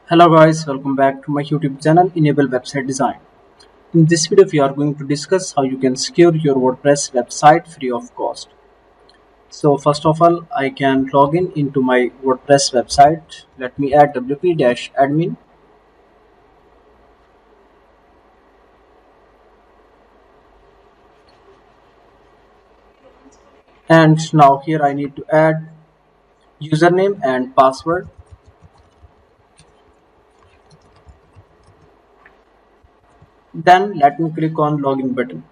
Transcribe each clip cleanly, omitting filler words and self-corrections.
Hello guys, welcome back to my YouTube channel Enable Website Design. In this video we are going to discuss how you can secure your WordPress website free of cost. So first of all, I can log in into my WordPress website. Let me add wp-admin, and now here I need to add username and password. Then let me click on login button.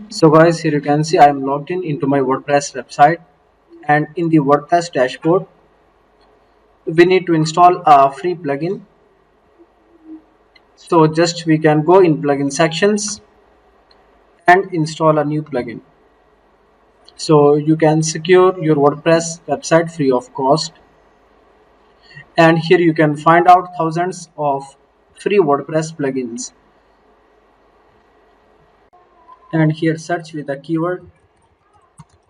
So guys, here you can see I am logged in into my WordPress website, and in the WordPress dashboard we need to install a free plugin. So just we can go in plugin sections and install a new plugin. So you can secure your WordPress website free of cost. And here you can find out thousands of free WordPress plugins. And here search with the keyword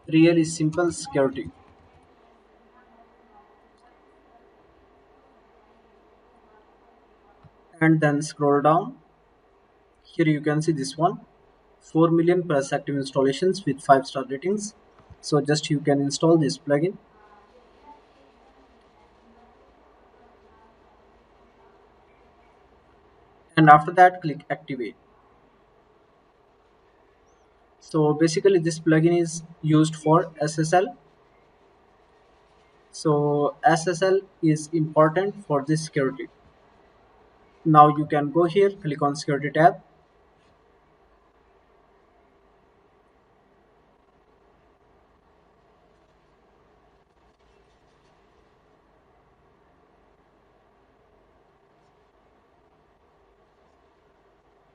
really simple security. And then scroll down. Here you can see this one, 4 million plus active installations with 5-star ratings. So just you can install this plugin, and after that click activate. So basically this plugin is used for SSL. So SSL is important for this security. Now you can go here, click on security tab,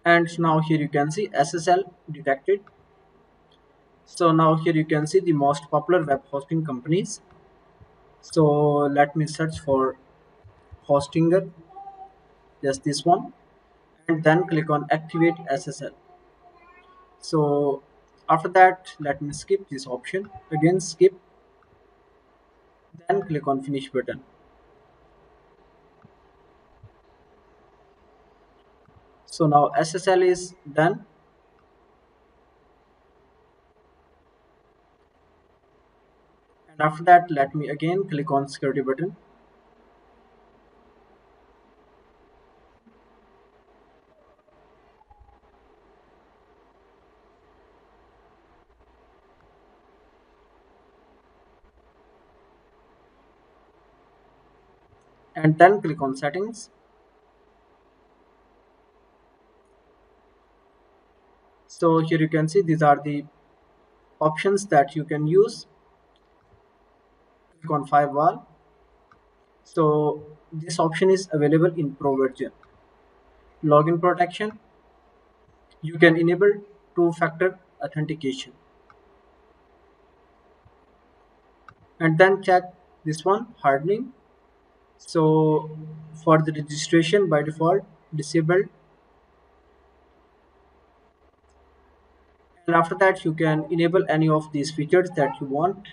and now here you can see SSL detected. So now here you can see the most popular web hosting companies. So let me search for Hostinger, just this one, and then click on activate SSL. So after that, let me skip this option, again skip, then click on finish button. So now SSL is done, and after that let me again click on security button, and then click on settings. So here you can see these are the options that you can use. Click on firewall. So this option is available in pro version. Login protection, you can enable two-factor authentication, and then check this one, hardening. So for the registration by default disabled, and after that you can enable any of these features that you want.